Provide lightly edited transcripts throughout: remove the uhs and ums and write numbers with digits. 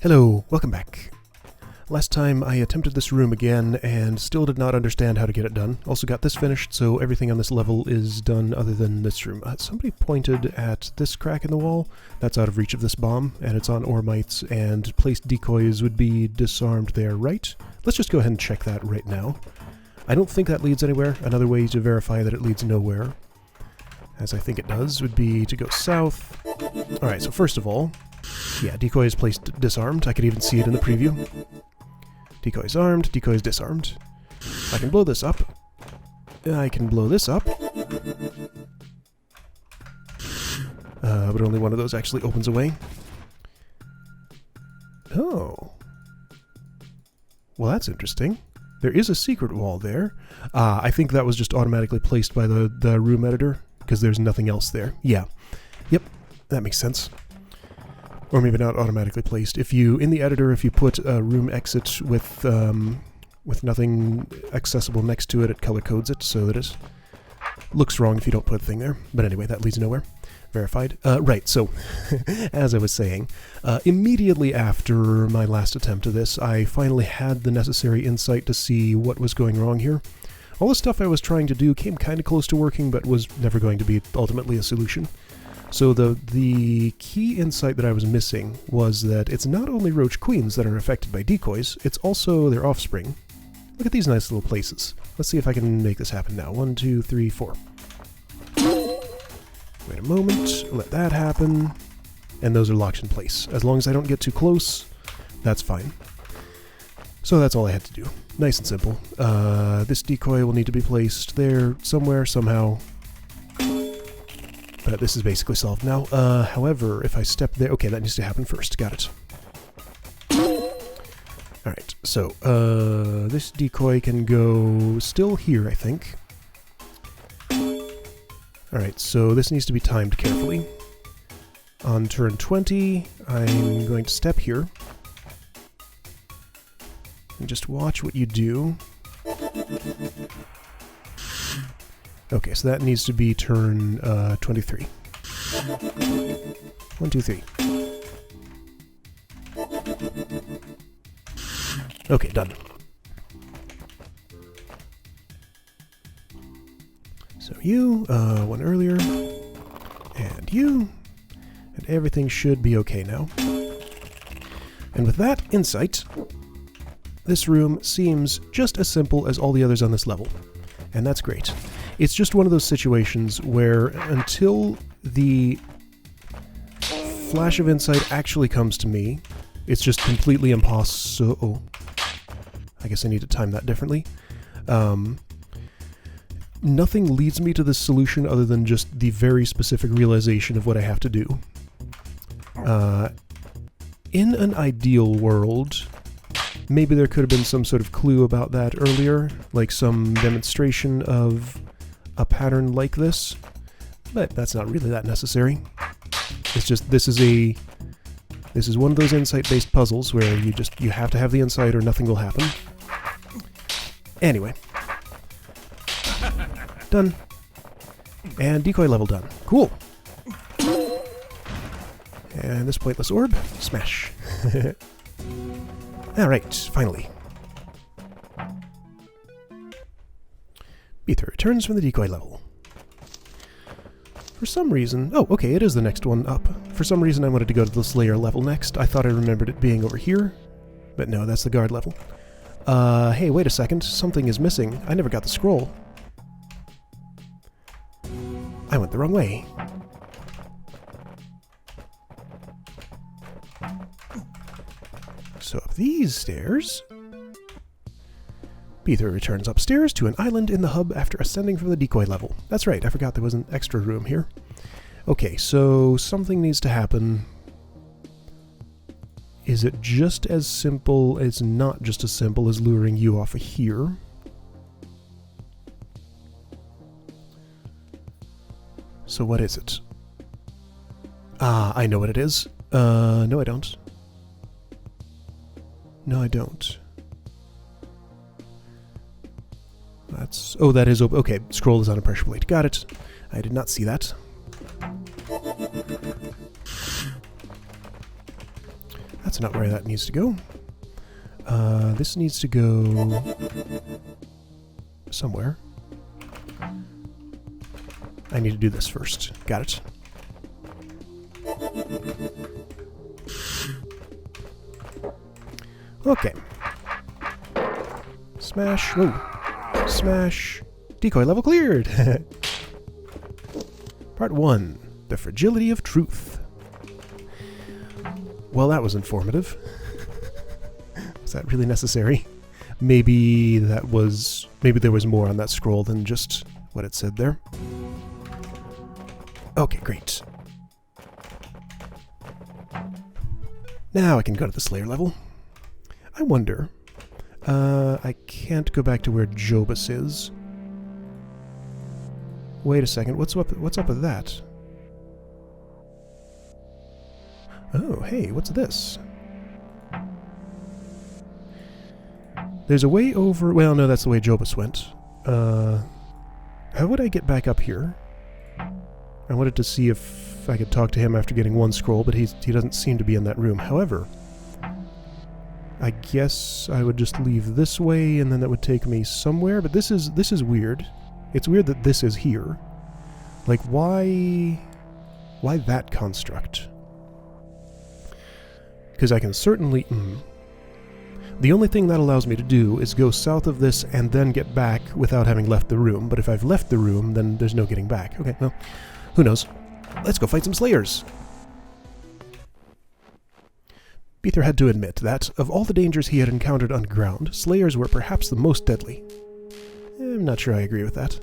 Hello, welcome back. Last time I attempted this room again and still did not understand how to get it done. Also got this finished, so everything on this level is done other than this room. Somebody pointed at this crack in the wall. That's out of reach of this bomb, and it's on ore mites, and placed decoys would be disarmed there, right? Let's just go ahead and check that right now. I don't think that leads anywhere. Another way to verify that it leads nowhere, as I think it does, would be to go south. Alright, so first of all, yeah, decoy is placed disarmed. I could even see it in the preview. Decoy is armed, decoy is disarmed. I can blow this up. I can blow this up. But only one of those actually opens away. Oh. Well, that's interesting. There is a secret wall there. I think that was just automatically placed by the room editor, because there's nothing else there. Yeah. Yep, that makes sense. Or maybe not automatically placed. If you, in the editor, if you put a room exit with nothing accessible next to it, it color codes it so that it looks wrong if you don't put a thing there. But anyway, that leads nowhere. Verified. Right, so, as I was saying, immediately after my last attempt at this, I finally had the necessary insight to see what was going wrong here. All the stuff I was trying to do came kind of close to working, but was never going to be ultimately a solution. So the key insight that I was missing was that it's not only roach queens that are affected by decoys, it's also their offspring. Look at these nice little places. Let's see if I can make this happen now. 1, 2, 3, 4. Wait a moment, let that happen. And those are locked in place. As long as I don't get too close, that's fine. So that's all I had to do. Nice and simple. This decoy will need to be placed there somewhere, somehow. But this is basically solved now. However, if I step there... Okay, that needs to happen first. Got it. Alright, so, this decoy can go still here, I think. Alright, so this needs to be timed carefully. On turn 20, I'm going to step here. And just watch what you do. Okay, so that needs to be turn 23. 1, 2, 3. Okay, done. So you, one earlier, and you, and everything should be okay now. And with that insight, this room seems just as simple as all the others on this level. And that's great. It's just one of those situations where until the flash of insight actually comes to me, it's just completely impossible. I guess I need to time that differently. Nothing leads me to this solution other than just the very specific realization of what I have to do. In an ideal world, maybe there could have been some sort of clue about that earlier, like some demonstration of a pattern like this, but that's not really that necessary. It's just this is one of those insight-based puzzles where you have to have the insight or nothing will happen. Anyway. Done. And decoy level done. Cool. And this pointless orb, smash. Alright, finally. Beethro returns from the decoy level. For some reason... Oh, okay, it is the next one up. For some reason I wanted to go to the Slayer level next. I thought I remembered it being over here. But no, that's the guard level. Hey, wait a second. Something is missing. I never got the scroll. I went the wrong way. So up these stairs... Beethro returns upstairs to an island in the hub after ascending from the decoy level. That's right, I forgot there was an extra room here. Okay, so something needs to happen. Is it just as simple? It's not just as simple as luring you off of here. So what is it? Ah, I know what it is. No I don't. No I don't. That's... Oh, that is... Okay, scroll is on a pressure plate. Got it. I did not see that. That's not where that needs to go. This needs to go somewhere. I need to do this first. Got it. Okay. Smash. Whoa. Smash. Decoy level cleared. Part 1. The Fragility of Truth. Well, that was informative. Was that really necessary? Maybe there was more on that scroll than just what it said there. Okay, great. Now I can go to the Slayer level. I wonder. I can't go back to where Jobus is. Wait a second. What's up with that? Oh, hey, what's this? There's a way over... Well, no, that's the way Jobus went. How would I get back up here? I wanted to see if I could talk to him after getting one scroll, but he doesn't seem to be in that room. However, I guess I would just leave this way, and then that would take me somewhere. But this is weird. It's weird that this is here. Like, why that construct? Because I can certainly... The only thing that allows me to do is go south of this and then get back without having left the room. But if I've left the room, then there's no getting back. Okay, well, who knows? Let's go fight some Slayers! Beethro had to admit that, of all the dangers he had encountered underground, Slayers were perhaps the most deadly. I'm not sure I agree with that.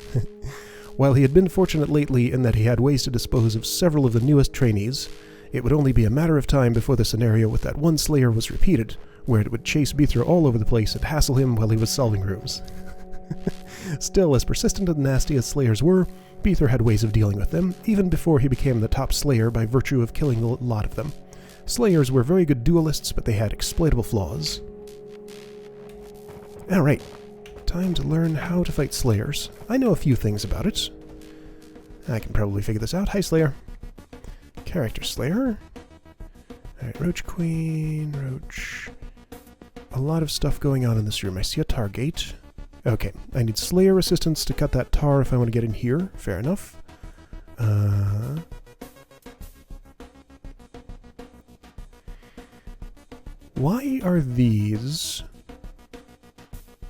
While he had been fortunate lately in that he had ways to dispose of several of the newest trainees, it would only be a matter of time before the scenario with that one Slayer was repeated, where it would chase Beethro all over the place and hassle him while he was solving rooms. Still, as persistent and nasty as Slayers were, Beethro had ways of dealing with them, even before he became the top Slayer by virtue of killing a lot of them. Slayers were very good duelists, but they had exploitable flaws. Alright, time to learn how to fight Slayers. I know a few things about it. I can probably figure this out. Hi, Slayer. Character Slayer. Alright, Roach Queen, Roach... A lot of stuff going on in this room. I see a tar gate. Okay, I need Slayer assistance to cut that tar if I want to get in here. Fair enough. Why are these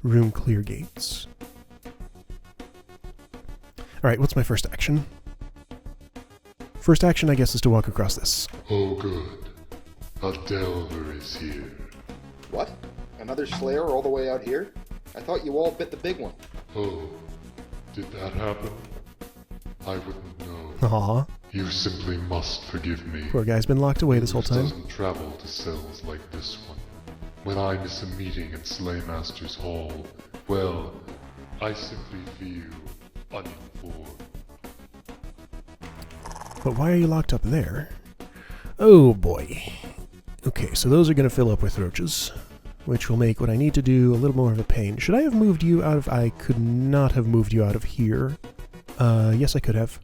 room clear gates? Alright, what's my first action? First action, I guess, is to walk across this. Oh good. A delver is here. What? Another Slayer all the way out here? I thought you all bit the big one. Oh, did that happen? I wouldn't know. Aww. You simply must forgive me. Poor guy's been locked away this whole time. Doesn't travel to cells like this one. When I miss a meeting at Slaymaster's Hall, well, I simply feel uninformed. But why are you locked up there? Oh boy. Okay, so those are going to fill up with roaches, which will make what I need to do a little more of a pain. Should I have moved you out of... I could not have moved you out of here. Yes, I could have.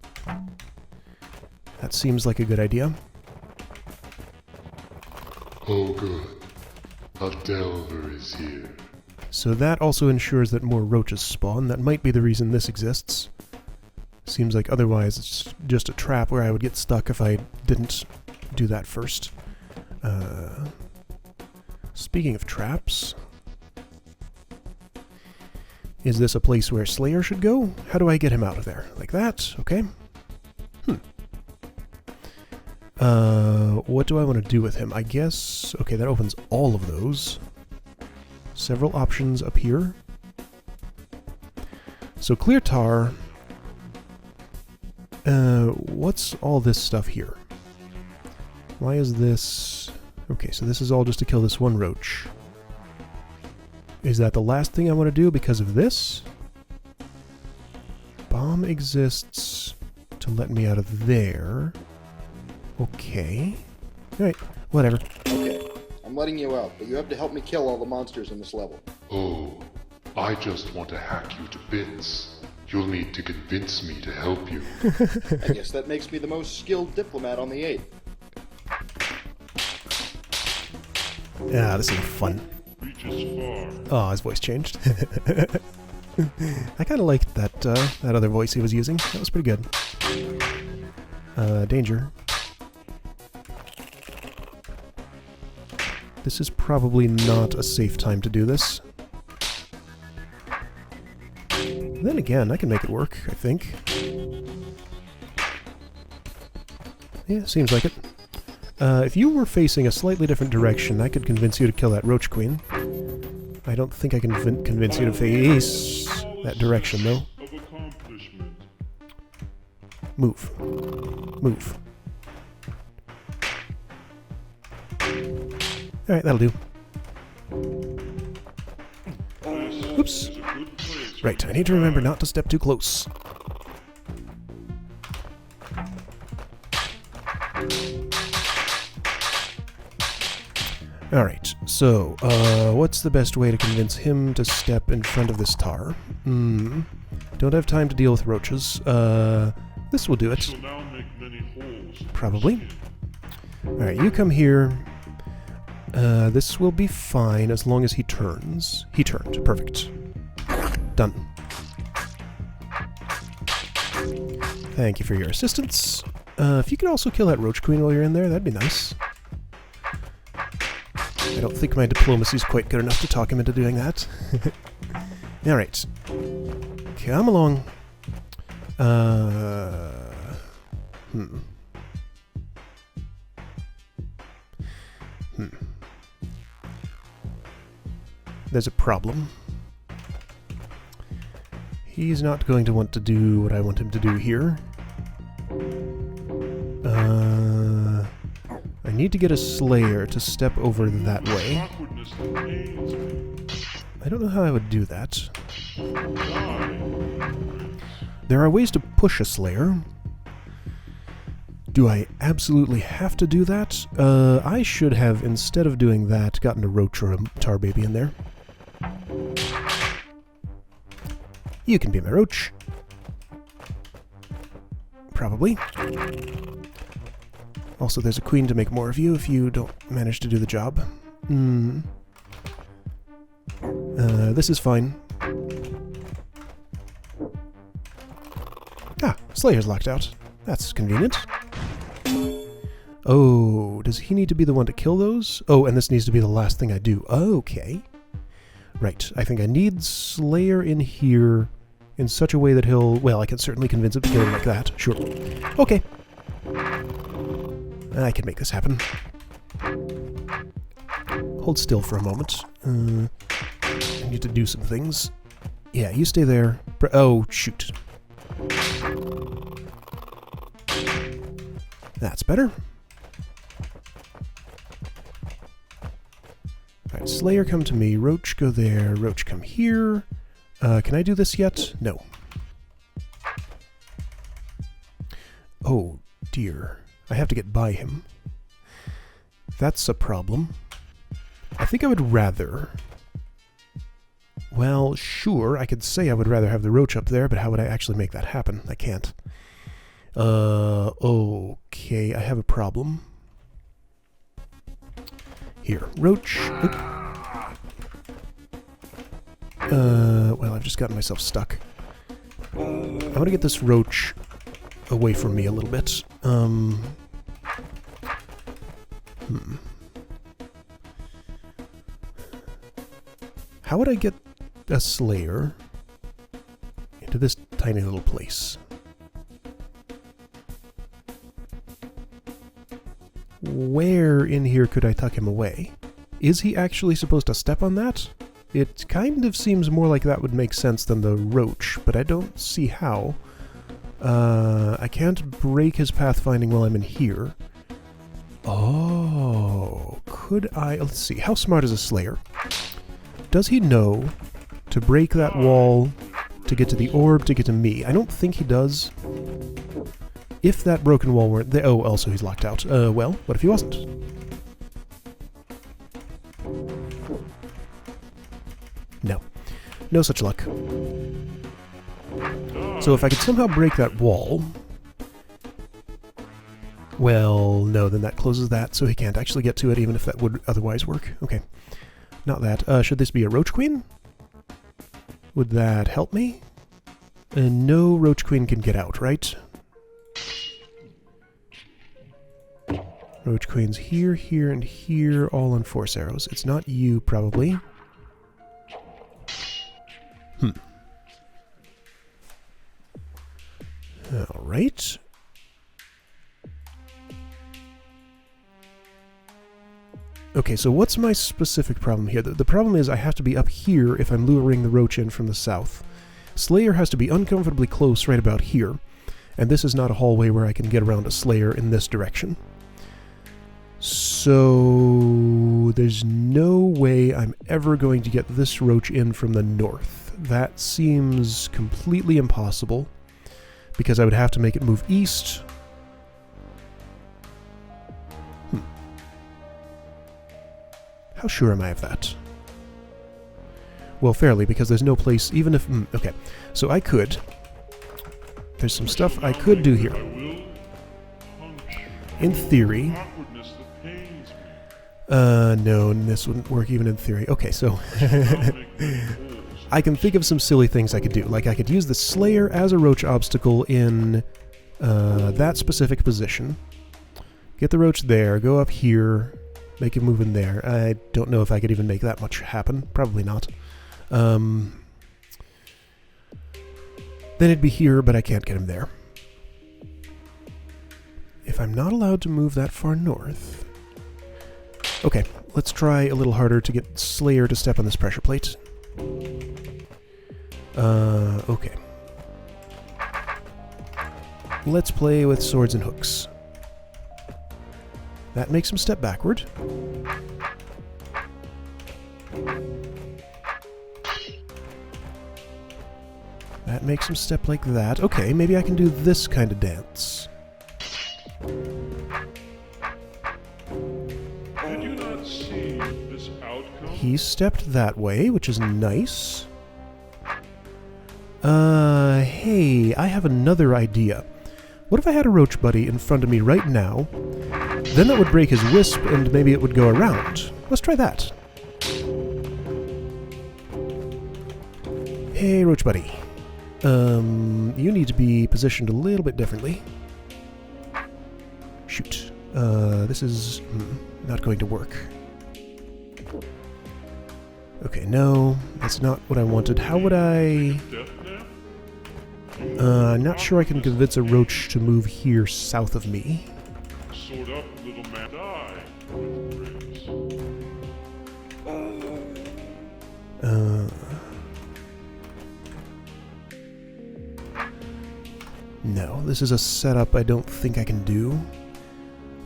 That seems like a good idea. Oh good. A delver is here. So that also ensures that more roaches spawn. That might be the reason this exists. Seems like otherwise it's just a trap where I would get stuck if I didn't do that first. Speaking of traps, is this a place where Slayer should go? How do I get him out of there? Like that? Okay. What do I want to do with him? I guess... Okay, that opens all of those. Several options up here. So clear tar. What's all this stuff here? Why is this... Okay, so this is all just to kill this one roach. Is that the last thing I want to do because of this? Bomb exists to let me out of there. Okay. Alright, whatever. Okay, I'm letting you out, but you have to help me kill all the monsters in this level. Oh, I just want to hack you to bits. You'll need to convince me to help you. I guess that makes me the most skilled diplomat on the 8. Ah, this is fun. Oh, his voice changed. I kind of liked that that other voice he was using. That was pretty good. Danger. This is probably not a safe time to do this. Then again, I can make it work, I think. Yeah, seems like it. If you were facing a slightly different direction, I could convince you to kill that Roach Queen. I don't think I can convince you to face that direction, though. Move. Move. Alright, that'll do. Oops. Right, I need to remember not to step too close. Alright, so, what's the best way to convince him to step in front of this tar? Don't have time to deal with roaches. This will do it. Probably. Alright, you come here. This will be fine as long as he turns. He turned. Perfect. Done. Thank you for your assistance. If you could also kill that Roach Queen while you're in there, that'd be nice. I don't think my diplomacy's quite good enough to talk him into doing that. Alright. Come along. There's a problem. He's not going to want to do what I want him to do here. I need to get a Slayer to step over that way. I don't know how I would do that. There are ways to push a Slayer. Do I absolutely have to do that? I should have, instead of doing that, gotten a Roach or a Tar Baby in there. You can be my Roach. Probably. Also, there's a queen to make more of you if you don't manage to do the job. This is fine. Ah, Slayer's locked out. That's convenient. Oh, does he need to be the one to kill those? Oh, and this needs to be the last thing I do. Okay. Right, I think I need Slayer in here in such a way that he'll... Well, I can certainly convince him to kill him like that. Sure. Okay. I can make this happen. Hold still for a moment. I need to do some things. Yeah, you stay there. Oh, shoot. That's better. Alright, Slayer, come to me. Roach, go there. Roach, come here. Can I do this yet? No. Oh, dear. I have to get by him. That's a problem. I think I would rather... Well, sure, I could say I would rather have the Roach up there, but how would I actually make that happen? I can't. Okay, I have a problem. Here, Roach. Well, I've just gotten myself stuck. I want to get this Roach away from me a little bit. How would I get a Slayer into this tiny little place? Where in here could I tuck him away? Is he actually supposed to step on that? It kind of seems more like that would make sense than the Roach, but I don't see how. I can't break his pathfinding while I'm in here. Oh, could I... Let's see, how smart is a Slayer? Does he know to break that wall to get to the orb to get to me? I don't think he does. If that broken wall weren't there... Oh, also he's locked out. Well, what if he wasn't? No. No such luck. So if I could somehow break that wall... Well, no, then that closes that, so he can't actually get to it, even if that would otherwise work. Okay. Not that. Should this be a Roach Queen? Would that help me? No Roach Queen can get out, right? Roach Queen's here, here, and here, all on force arrows. It's not you, probably. Alright. Okay, so what's my specific problem here? The problem is I have to be up here if I'm luring the roach in from the south. Slayer has to be uncomfortably close right about here, and this is not a hallway where I can get around a Slayer in this direction. So there's no way I'm ever going to get this roach in from the north. That seems completely impossible, because I would have to make it move east. How sure am I of that? Well, fairly, because there's no place, even if... okay, so I could... There's some stuff I could do here. In theory... no, this wouldn't work even in theory. Okay, so... I can think of some silly things I could do. Like, I could use the Slayer as a roach obstacle in that specific position. Get the roach there, go up here... Make it move in there. I don't know if I could even make that much happen. Probably not. Then it'd be here, but I can't get him there. If I'm not allowed to move that far north... Okay, let's try a little harder to get Slayer to step on this pressure plate. Okay. Let's play with swords and hooks. That makes him step backward. That makes him step like that. Okay, maybe I can do this kind of dance. Did you not see this outcome? He stepped that way, which is nice. Hey, I have another idea. What if I had a roach buddy in front of me right now? Then that would break his wisp, and maybe it would go around. Let's try that. Hey, roach buddy. You need to be positioned a little bit differently. Shoot. This is not going to work. Okay, no, that's not what I wanted. How would I... I'm not sure I can convince a roach to move here south of me. Sort up, little man. Die with No, this is a setup I don't think I can do.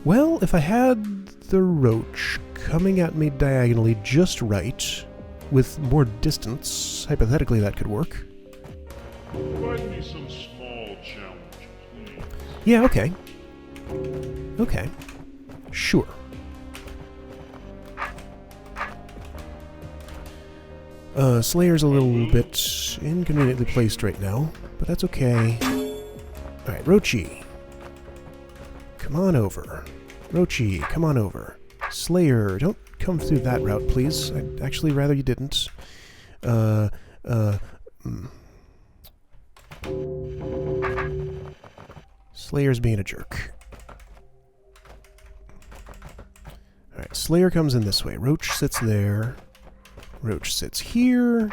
Well, if I had the roach coming at me diagonally just right, with more distance, hypothetically that could work. Provide me some small challenge, please. Yeah, okay. Okay. Sure. Slayer's a little bit inconveniently placed right now, but that's okay. Alright, Rochi. Come on over. Rochi, come on over. Slayer, don't come through that route, please. I'd actually rather you didn't. Slayer's being a jerk. Alright, Slayer comes in this way. Roach sits there. Roach sits here.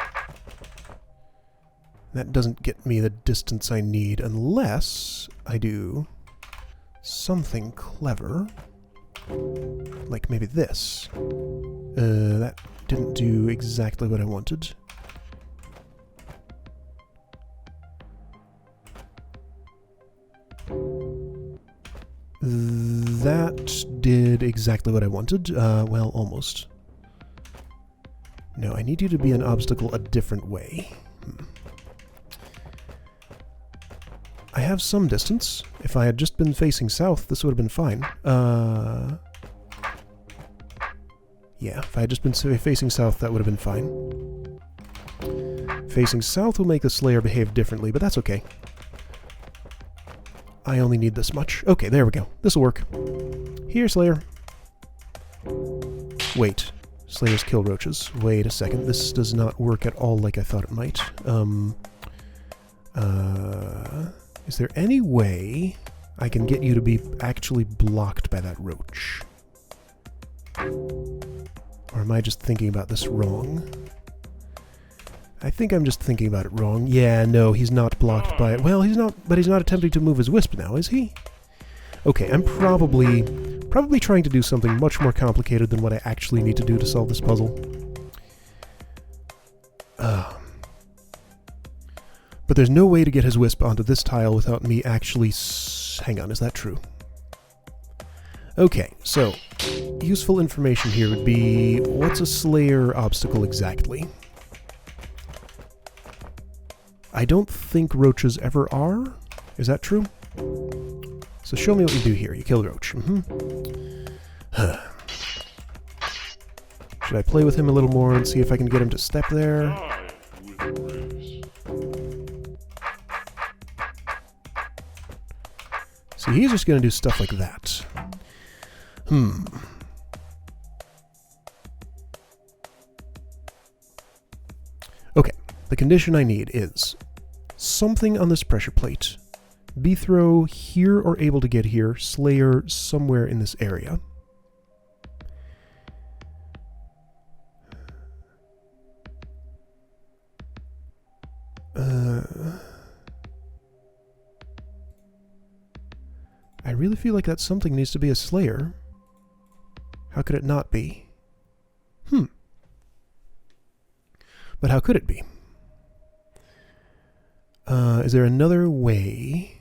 That doesn't get me the distance I need unless I do something clever. Like maybe this. That didn't do exactly what I wanted. That did exactly what I wanted. Well, almost. No, I need you to be an obstacle a different way. I have some distance. If I had just been facing south, this would have been fine. Yeah, if I had just been facing south, that would have been fine. Facing south will make the Slayer behave differently, but that's okay. I only need this much. Okay, there we go. This'll work. Here, Slayer. Wait. Slayers kill roaches. Wait a second. This does not work at all like I thought it might. Is there any way I can get you to be actually blocked by that roach? Or am I just thinking about this wrong? I think I'm just thinking about it wrong. Yeah, no, he's not blocked by it. Well, he's not, but he's not attempting to move his wisp now, is he? Okay, I'm probably trying to do something much more complicated than what I actually need to do to solve this puzzle. But there's no way to get his wisp onto this tile without me actually... Hang on, is that true? Okay, so, useful information here would be, what's a Slayer obstacle exactly? I don't think roaches ever are. Is that true? So show me what you do here. You kill the roach. Should I play with him a little more and see if I can get him to step there? Die with grace. See, he's just going to do stuff like that. Okay, the condition I need is something on this pressure plate. Beethro here or able to get here. Slayer somewhere in this area. I really feel like that something needs to be a Slayer. How could it not be? But how could it be? Is there another way?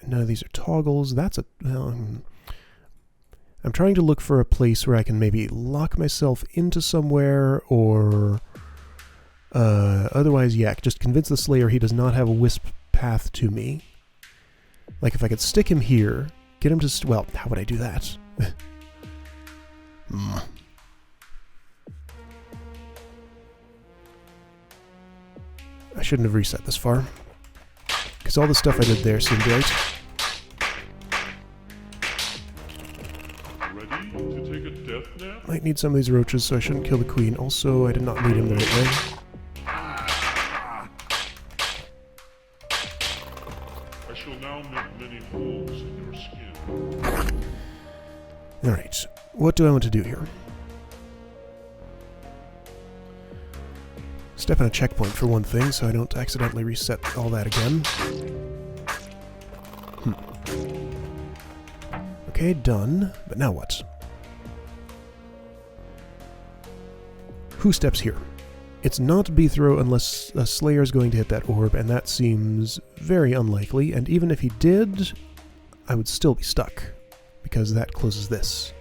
None of these are toggles. That's a... I'm trying to look for a place where I can maybe lock myself into somewhere, or... otherwise, yeah, just convince the Slayer he does not have a wisp path to me. Like, if I could stick him here, get him to... well, how would I do that? I shouldn't have reset this far. Because all the stuff I did there seemed right. Ready to take a death nap? Might need some of these roaches, so I shouldn't kill the queen. Also, I did not lead him the right way. I shall now make many holes in your skin. Alright, what do I want to do here? Step on a checkpoint for one thing, so I don't accidentally reset all that again. Okay, done. But now what? Who steps here? It's not Beethro unless a Slayer is going to hit that orb, and that seems very unlikely, and even if he did, I would still be stuck, because that closes this.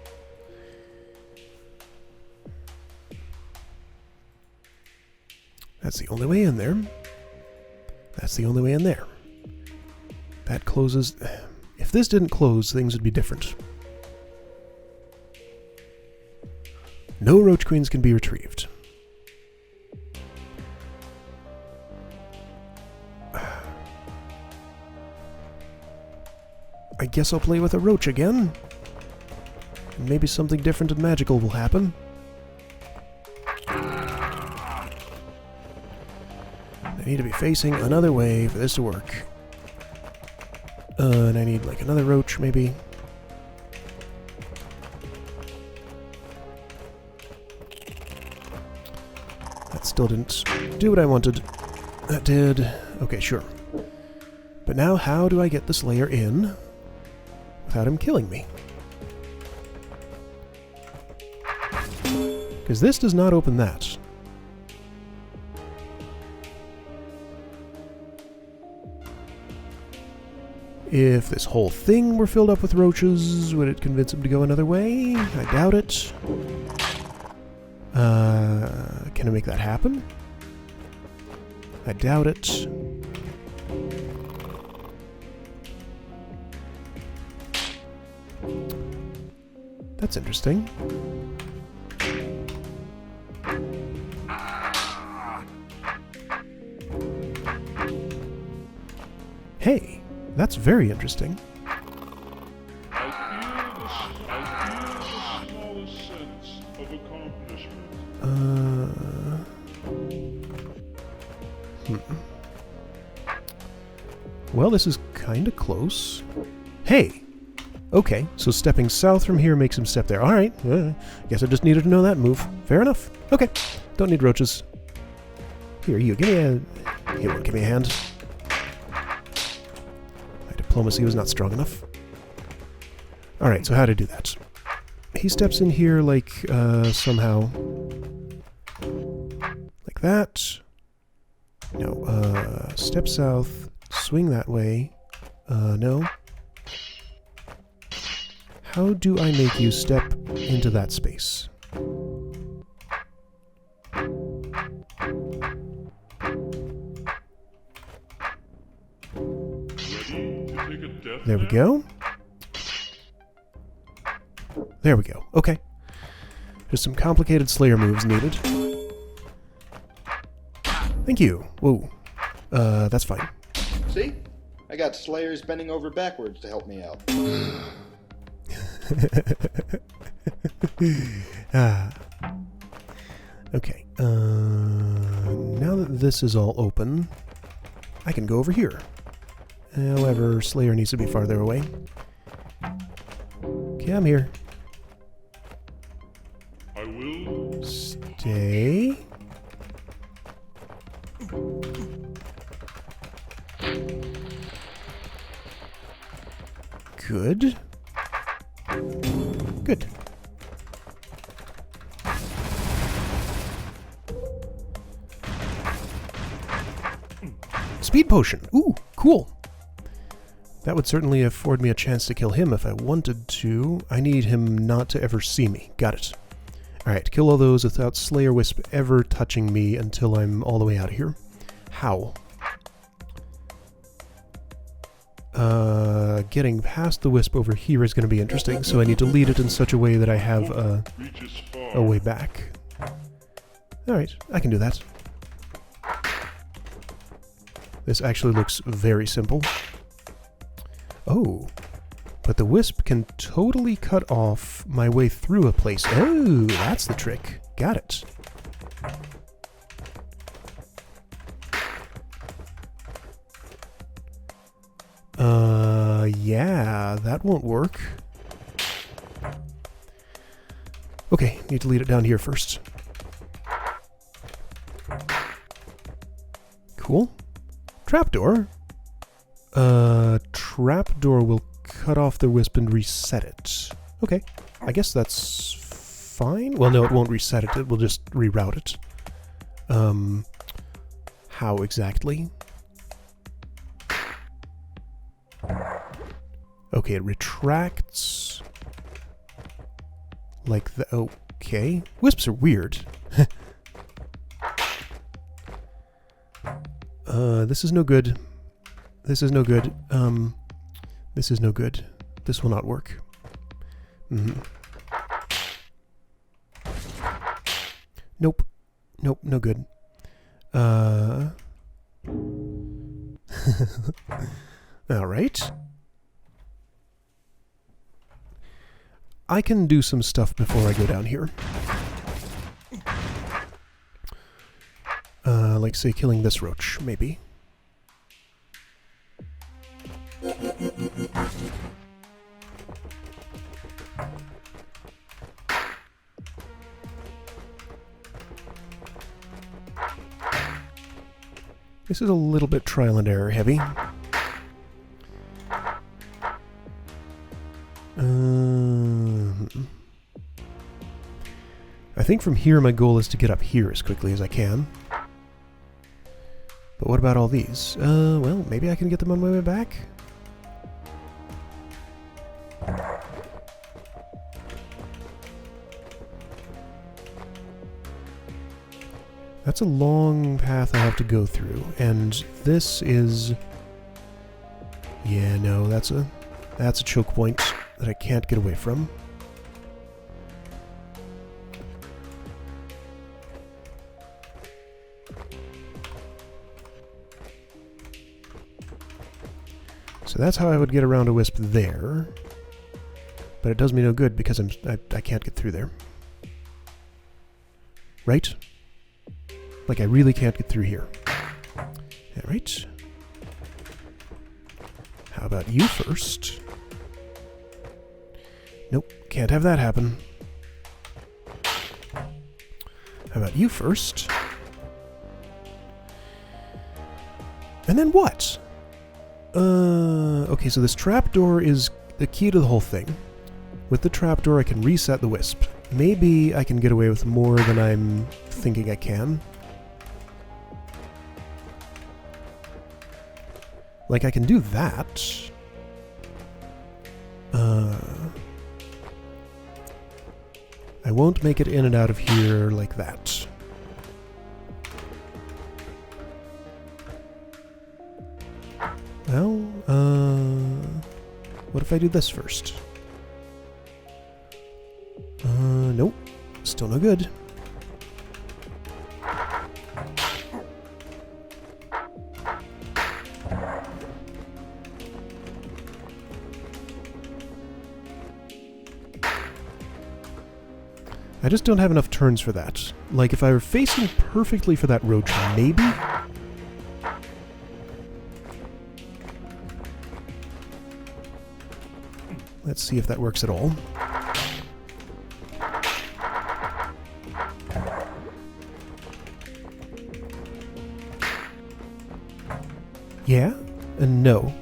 That's the only way in there. That's the only way in there. That closes... If this didn't close, things would be different. No roach queens can be retrieved. I guess I'll play with a roach again. And maybe something different and magical will happen. I need to be facing another way for this to work. And I need like another roach, maybe. That still didn't do what I wanted. That did. Okay, sure. But now how do I get the Slayer in without him killing me? Because this does not open that. If this whole thing were filled up with roaches, would it convince him to go another way? I doubt it. Can I make that happen? I doubt it. That's interesting. Hey, That's very interesting. I feel the smallest sense of accomplishment. Well, this is kind of close. Hey! Okay, so stepping south from here makes him step there. Alright, guess I just needed to know that move. Fair enough. Okay, don't need roaches. Here, you, give me a... Here, give me a hand. My diplomacy was not strong enough. Alright, so how to do that? He steps in here like, somehow... Like that. No, step south, swing that way. No. How do I make you step into that space? There we go. There we go. Okay. There's some complicated Slayer moves needed. Thank you. Whoa. That's fine. See? I got Slayers bending over backwards to help me out. Okay. Now that this is all open, I can go over here. However, Slayer needs to be farther away. Okay, I'm here. I will. Stay. Good. Good. Speed potion. Ooh, cool. That would certainly afford me a chance to kill him if I wanted to. I need him not to ever see me. Got it. Alright, kill all those without Slayer Wisp ever touching me until I'm all the way out of here. How? Getting past the Wisp over here is going to be interesting, so I need to lead it in such a way that I have a way back. Alright, I can do that. This actually looks very simple. Oh, but the Wisp can totally cut off my way through a place. Oh, that's the trick. Got it. Yeah, that won't work. Okay, need to lead it down here first. Cool. Trapdoor? Trapdoor will cut off the Wisp and reset it. Okay, I guess that's fine. Well, no, it won't reset it. It will just reroute it. How exactly? Okay, it retracts. Like the... Okay. Wisps are weird. This is no good. This is no good. This is no good. This will not work. Nope. Nope, no good. Alright. I can do some stuff before I go down here. Like, say, killing this roach, maybe. This is a little bit trial and error heavy. I think from here my goal is to get up here as quickly as I can. But what about all these? Well, maybe I can get them on my way back? That's a long path I have to go through, and this is... Yeah, no, that's a choke point that I can't get away from. So that's how I would get around a wisp there. But it does me no good because I can't get through there. Right? Like, I really can't get through here. Alright. How about you first? Nope, can't have that happen. How about you first? And then what? Okay, so this trapdoor is the key to the whole thing. With the trapdoor, I can reset the wisp. Maybe I can get away with more than I'm thinking I can. Like, I can do that. I won't make it in and out of here like that. Well, what if I do this first? Nope. Still no good. I just don't have enough turns for that. Like, if I were facing perfectly for that roach, maybe? Let's see if that works at all. Yeah? And no.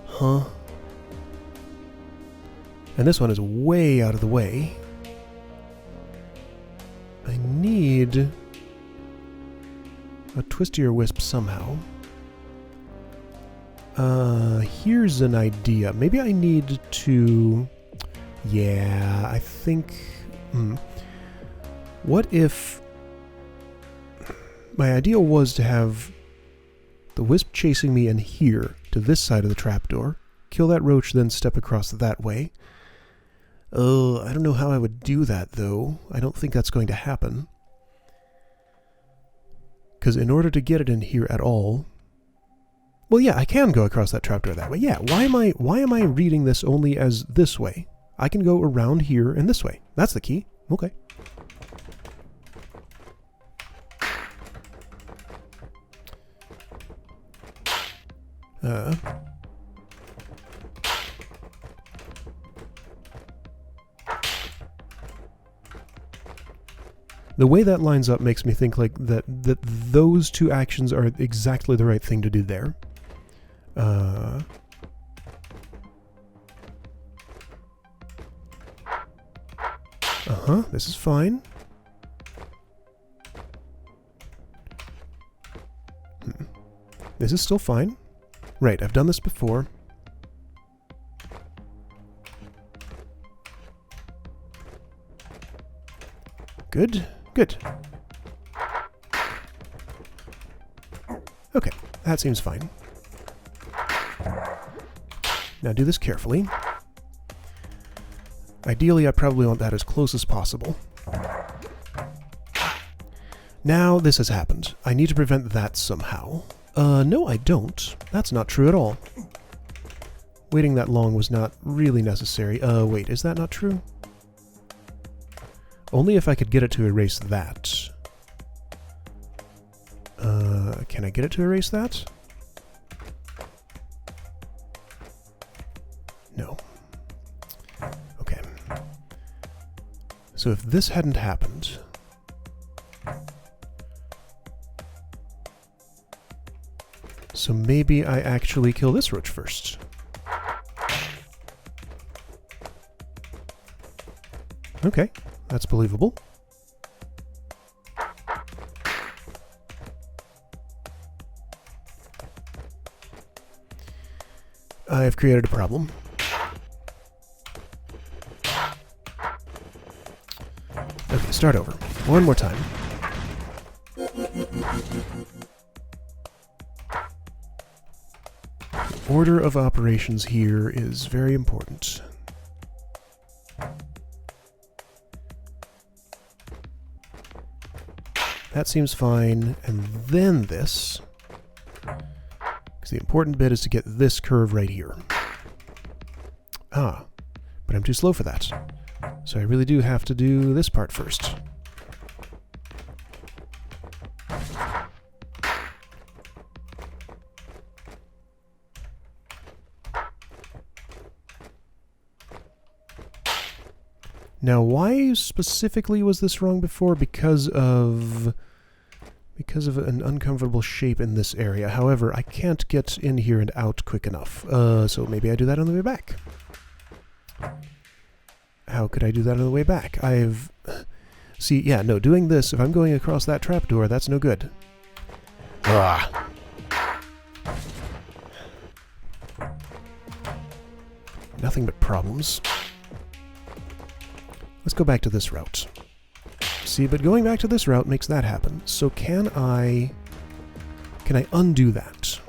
Huh? And this one is way out of the way. I need a twistier wisp somehow. Here's an idea. Maybe I need to... Yeah, I think... What if... My idea was to have the wisp chasing me in here to this side of the trapdoor, kill that roach, then step across that way. Oh, I don't know how I would do that, though. I don't think that's going to happen. Because in order to get it in here at all... Well, yeah, I can go across that trapdoor that way. Yeah, why am I reading this only as this way? I can go around here and this way. That's the key. Okay. The way that lines up makes me think like that those two actions are exactly the right thing to do there. This is fine. This is still fine. Right, I've done this before. Good, good. Okay, that seems fine. Now do this carefully. Ideally, I probably want that as close as possible. Now this has happened. I need to prevent that somehow. No, I don't. That's not true at all. Waiting that long was not really necessary. Wait, is that not true? Only if I could get it to erase that. Can I get it to erase that? No. Okay. So if this hadn't happened... So maybe I actually kill this roach first. Okay, that's believable. I've created a problem. Okay, start over. One more time. Order of operations here is very important. That seems fine. And then this. Because the important bit is to get this curve right here. Ah, but I'm too slow for that. So I really do have to do this part first. Now, why specifically was this wrong before? Because of an uncomfortable shape in this area. However, I can't get in here and out quick enough. So maybe I do that on the way back. How could I do that on the way back? See, yeah, no, doing this, if I'm going across that trapdoor, that's no good. Ah. Nothing but problems. Let's go back to this route. See, but going back to this route makes that happen. So can I undo that?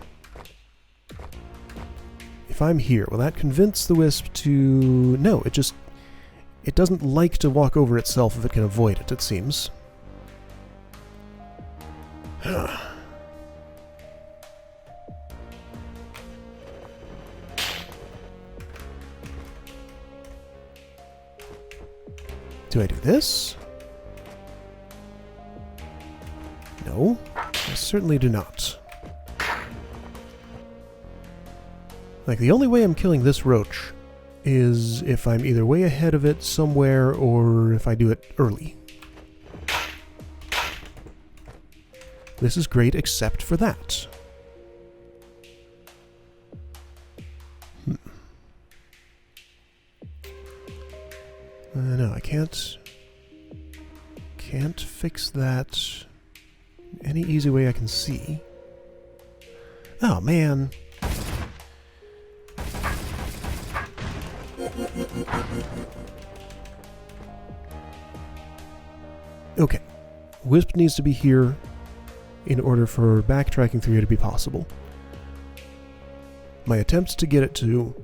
If I'm here, will that convince the wisp to... No, it doesn't like to walk over itself if it can avoid it, it seems. Do I do this? No, I certainly do not. Like, the only way I'm killing this roach is if I'm either way ahead of it somewhere or if I do it early. This is great except for that. No, I can't fix that any easy way I can see. Oh, man. Okay. Wisp needs to be here in order for backtracking through here to be possible. My attempts to get it to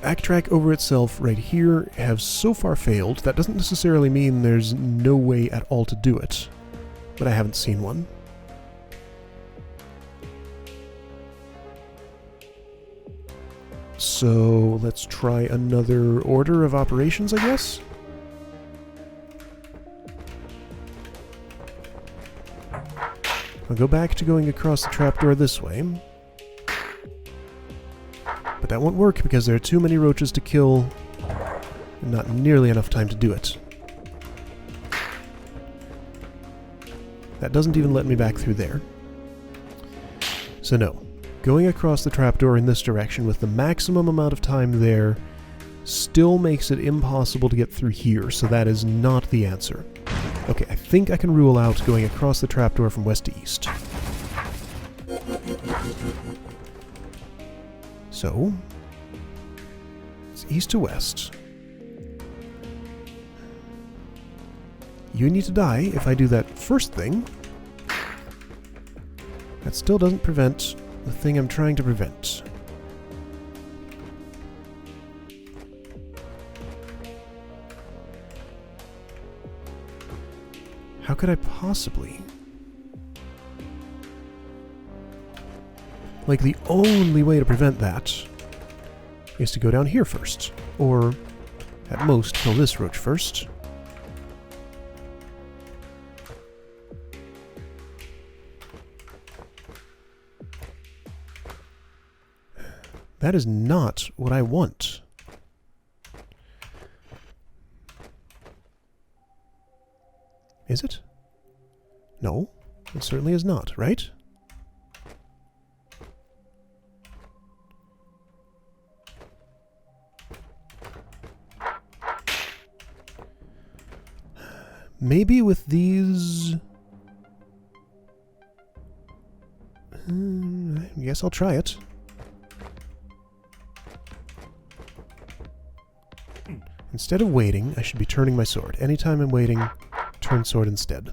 backtrack over itself right here have so far failed. That doesn't necessarily mean there's no way at all to do it, but I haven't seen one. So let's try another order of operations, I guess? I'll go back to going across the trapdoor this way. But that won't work because there are too many roaches to kill and not nearly enough time to do it. That doesn't even let me back through there. So no, going across the trapdoor in this direction with the maximum amount of time there still makes it impossible to get through here, so that is not the answer. Okay, I think I can rule out going across the trapdoor from west to east. So, it's east to west. You need to die if I do that first thing. That still doesn't prevent the thing I'm trying to prevent. How could I possibly? Like, the only way to prevent that is to go down here first. Or, at most, kill this roach first. That is not what I want. Is it? No, it certainly is not, right? Maybe with these... I guess I'll try it. Instead of waiting, I should be turning my sword. Anytime I'm waiting, turn sword instead.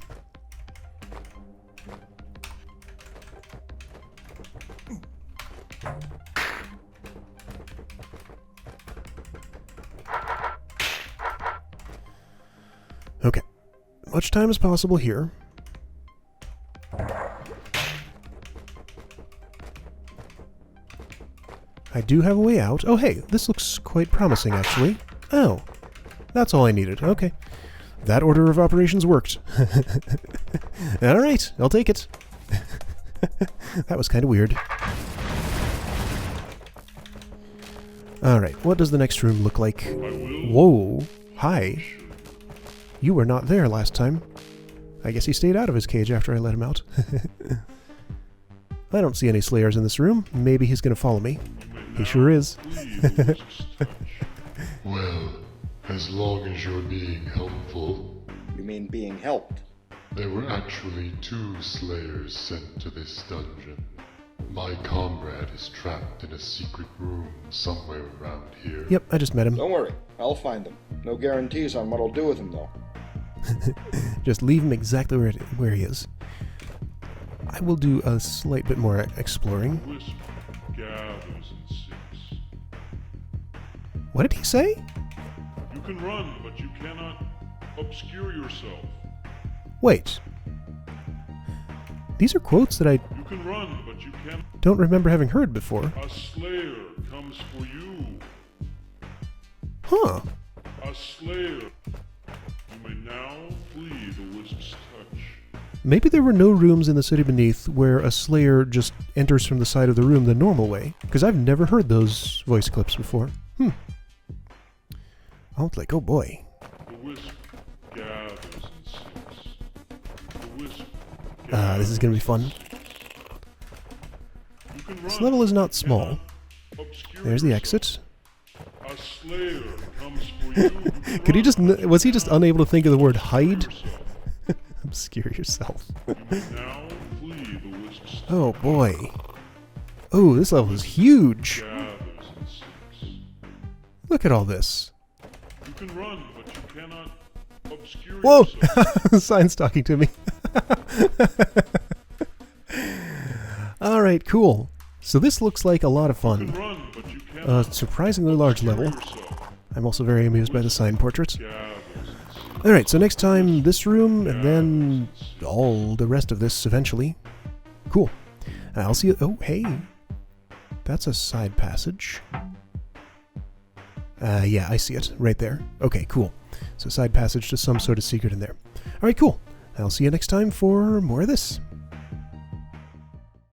Okay. Much time as possible here. I do have a way out. Oh, hey, this looks quite promising, actually. Oh, that's all I needed. Okay. That order of operations worked. Alright, I'll take it. That was kind of weird. Alright, what does the next room look like? Whoa, hi. You were not there last time. I guess he stayed out of his cage after I let him out. I don't see any slayers in this room. Maybe he's going to follow me. He sure is. Well, as long as you're being helpful. You mean being helped? There were actually 2 slayers sent to this dungeon. My comrade is trapped in a secret room somewhere around here. Yep, I just met him. Don't worry, I'll find them. No guarantees on what I'll do with them, though. Just leave him exactly where he is. I will do a slight bit more exploring. Wisp gathers and sinks. What did he say? You can run, but you cannot obscure yourself. Wait. These are quotes that I You can run, but you can. don't remember having heard before. A slayer comes for you. Huh. A slayer. You may now flee the Wisp's touch. Maybe there were no rooms in the city beneath where a slayer just enters from the side of the room the normal way, because I've never heard those voice clips before. I was like, oh boy. The wisp gathers and sinks. The wisp This is going to be fun. You can This run, level is but not you small. cannot obscure There's the yourself. exit. A slayer comes for you. You can Could he run, just, but you was he just cannot unable to think of the word hide? yourself. Obscure yourself. You may now flee the wisp's Oh boy. Oh, this level is huge. gathers and sinks. Look at all this. You can run, but you cannot obscure Whoa! yourself. Sign's talking to me. Alright, cool. So this looks like a lot of You fun. can run, but you A cannot surprisingly large obscure level. yourself. I'm also very amused by the sign portraits. Gathers and sinks. Alright, so next time this room, and then all the rest of this eventually. Cool. I'll see you. Oh, hey. That's a side passage. Yeah, I see it. Right there. Okay, cool. So side passage to some sort of secret in there. Alright, cool. I'll see you next time for more of this.